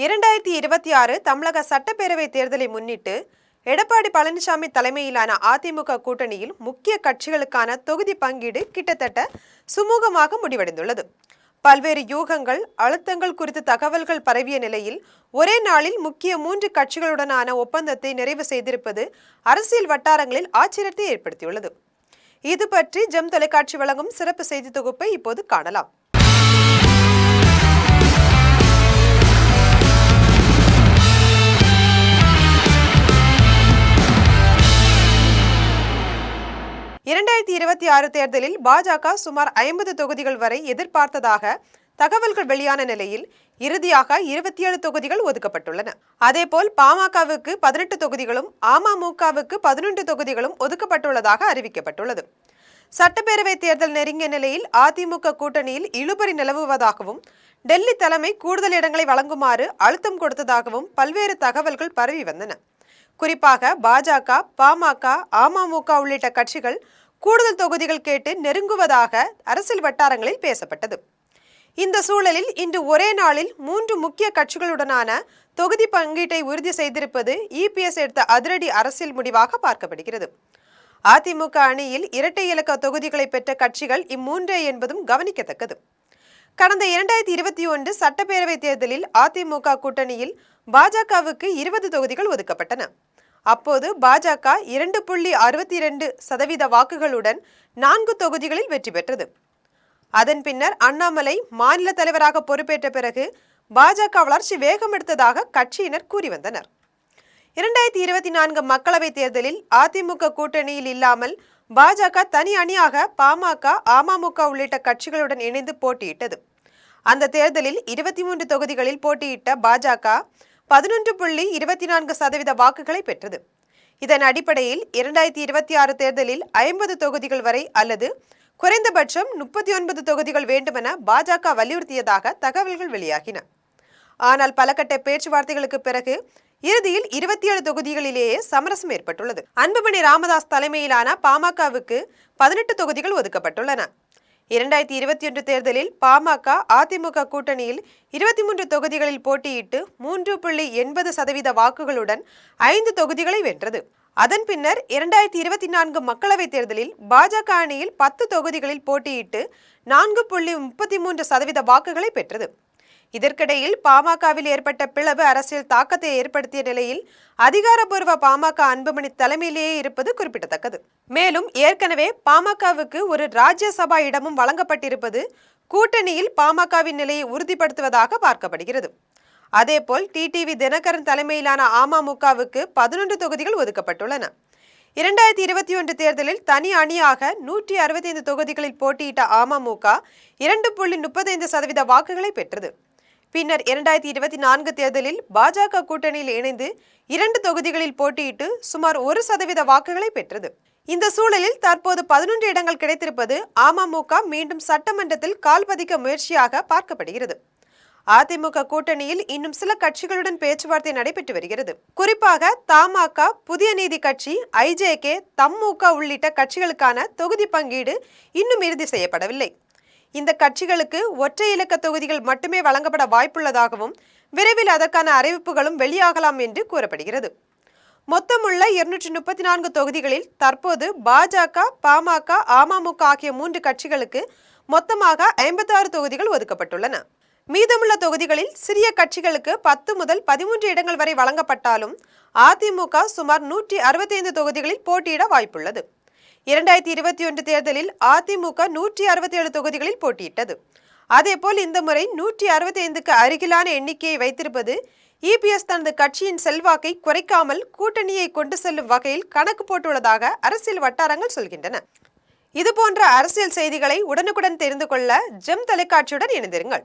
2026 தமிழக சட்டப்பேரவை தேர்தலை முன்னிட்டு எடப்பாடி பழனிசாமி தலைமையிலான அதிமுக கூட்டணியில் முக்கிய கட்சிகளுக்கான தொகுதி பங்கீடு கிட்டத்தட்ட சுமூகமாக முடிவடைந்துள்ளது. பல்வேறு யூகங்கள், அழுத்தங்கள் குறித்து தகவல்கள் பரவிய நிலையில் ஒரே நாளில் முக்கிய 3 கட்சிகளுடனான ஒப்பந்தத்தை நிறைவு செய்திருப்பது அரசியல் வட்டாரங்களில் ஆச்சரியத்தை ஏற்படுத்தியுள்ளது. இது பற்றி ஜெம் தொலைக்காட்சி வழங்கும் சிறப்பு செய்தி தொகுப்பை இப்போது காணலாம். தேர்தலில் பாஜக சுமார் 50 தொகுதிகள் வரை எதிர்பார்த்ததாக தகவல்கள் வெளியான நிலையில் இறுதியாக 27 தொகுதிகள் ஒதுக்கப்பட்டுள்ளன. அதேபோல் பாமகவுக்கு 18 தொகுதிகளும் அமமுகவுக்கு 11 தொகுதிகளும் ஒதுக்கப்பட்டுள்ளதாக அறிவிக்கப்பட்டுள்ளது. சட்டப்பேரவை தேர்தல் நெருங்கிய நிலையில் அதிமுக கூட்டணியில் இழுபறி நிலவுவதாகவும் டெல்லி தலைமை கூடுதல் இடங்களை வழங்குமாறு அழுத்தம் கொடுத்ததாகவும் பல்வேறு தகவல்கள் பரவி வந்தன. குறிப்பாக பாஜக, பாமக, அமமுக உள்ளிட்ட கட்சிகள் கூடுதல் தொகுதிகள் கேட்டு நெருங்குவதாக அரசியல் வட்டாரங்களில் பேசப்பட்டது. இந்த சூழலில் இன்று ஒரே நாளில் 3 முக்கிய கட்சிகளுடனான தொகுதி பங்கீட்டை உறுதி செய்திருப்பது இபிஎஸ் எடுத்த அதிரடி அரசியல் முடிவாக பார்க்கப்படுகிறது. அதிமுக அணியில் இரட்டை இலக்க தொகுதிகளை பெற்ற கட்சிகள் இம்மூன்றே என்பதும் கவனிக்கத்தக்கது. கடந்த 2021 சட்டப்பேரவை தேர்தலில் அதிமுக கூட்டணியில் பாஜகவுக்கு 20 தொகுதிகள் ஒதுக்கப்பட்டன. அப்போது பாஜக 2.62% வாக்குகளுடன் 4 தொகுதிகளில் வெற்றி பெற்றது. அதன் பின்னர் அண்ணாமலை மாநில தலைவராக பொறுப்பேற்ற பிறகு பாஜக வளர்ச்சி வேகம் எடுத்ததாக கட்சியினர் கூறி வந்தனர். 2024 மக்களவைத் தேர்தலில் அதிமுக கூட்டணியில் இல்லாமல் பாஜக தனி அணியாக பாமக, அமமுக உள்ளிட்ட கட்சிகளுடன் இணைந்து போட்டியிட்டது. அந்த தேர்தலில் 23 தொகுதிகளில் போட்டியிட்ட பாஜக 11.24% வாக்குகளை பெற்றது. இதன் அடிப்படையில் 2026 தேர்தலில் 50 தொகுதிகள் வரை அல்லது குறைந்தபட்சம் 39 தொகுதிகள் வேண்டுமென பாஜக வலியுறுத்தியதாக தகவல்கள் வெளியாகின. ஆனால் பல கட்ட பேச்சுவார்த்தைகளுக்கு பிறகு இறுதியில் 27 தொகுதிகளிலேயே சமரசம் ஏற்பட்டுள்ளது. அன்புமணி ராமதாஸ் தலைமையிலான பாமகவுக்கு 18 தொகுதிகள் ஒதுக்கப்பட்டுள்ளன. 2021 தேர்தலில் பாமக அதிமுக கூட்டணியில் 23 தொகுதிகளில் போட்டியிட்டு 3.80% வாக்குகளுடன் 5 தொகுதிகளை வென்றது. அதன் பின்னர் 2024 மக்களவைத் தேர்தலில் பாஜக அணியில் 10 தொகுதிகளில் போட்டியிட்டு 4.33% வாக்குகளை பெற்றது. இதற்கிடையில் பாமகவில் ஏற்பட்ட பிளவு அரசியல் தாக்கத்தை ஏற்படுத்திய நிலையில் அதிகாரப்பூர்வ பாமக அன்புமணி தலைமையிலேயே இருப்பது குறிப்பிடத்தக்கது. மேலும் ஏற்கனவே பாமகவுக்கு ஒரு ராஜ்யசபா இடமும் வழங்கப்பட்டிருப்பது கூட்டணியில் பாமகவின் நிலையை உறுதிப்படுத்துவதாக பார்க்கப்படுகிறது. அதேபோல் டிடிவி தினகரன் தலைமையிலான அமமுகவுக்கு 11 தொகுதிகள் ஒதுக்கப்பட்டுள்ளன. 2021 தேர்தலில் தனி அணியாக 165 தொகுதிகளில் போட்டியிட்ட அமமுக 2.35% வாக்குகளை பெற்றது. பின்னர் 2024 தேர்தலில் பாஜக கூட்டணியில் இணைந்து 2 தொகுதிகளில் போட்டியிட்டு சுமார் 1% வாக்குகளை பெற்றது. இந்த சூழலில் தற்போது 11 இடங்கள் கிடைத்திருப்பது அமமுக மீண்டும் சட்டமன்றத்தில் கால் பதிக்க முயற்சியாக பார்க்கப்படுகிறது. அதிமுக கூட்டணியில் இன்னும் சில கட்சிகளுடன் பேச்சுவார்த்தை நடைபெற்று வருகிறது. குறிப்பாக தமாக, புதிய நீதி கட்சி, ஐஜேகே, தமுக உள்ளிட்ட கட்சிகளுக்கான தொகுதி பங்கீடு இன்னும் இறுதி செய்யப்படவில்லை. இந்த கட்சிகளுக்கு ஒற்றை இலக்க தொகுதிகள் மட்டுமே வழங்கப்பட வாய்ப்புள்ளதாகவும் விரைவில் அதற்கான அறிவிப்புகளும் வெளியாகலாம் என்று கூறப்படுகிறது. மொத்தமுள்ள 234 தொகுதிகளில் தற்போது பாஜக, பாமக, அமமுக ஆகிய 3 கட்சிகளுக்கு மொத்தமாக 56 தொகுதிகள் ஒதுக்கப்பட்டுள்ளன. மீதமுள்ள தொகுதிகளில் சிறிய கட்சிகளுக்கு 10 முதல் 13 இடங்கள் வரை வழங்கப்பட்டாலும் அதிமுக சுமார் 165 தொகுதிகளில் போட்டியிட வாய்ப்புள்ளது. 2021 தேர்தலில் அதிமுக 167 தொகுதிகளில் போட்டியிட்டது. அதேபோல் இந்த முறை 165க்கு அருகிலான எண்ணிக்கையை வைத்திருப்பது இபிஎஸ் தனது கட்சியின் செல்வாக்கை குறைக்காமல் கூட்டணியை கொண்டு செல்லும் வகையில் கணக்கு போட்டுள்ளதாக அரசியல் வட்டாரங்கள் சொல்கின்றன. இதுபோன்ற அரசியல் செய்திகளை உடனுக்குடன் தெரிந்து கொள்ள ஜெம் தொலைக்காட்சியுடன் இணைந்திருங்கள்.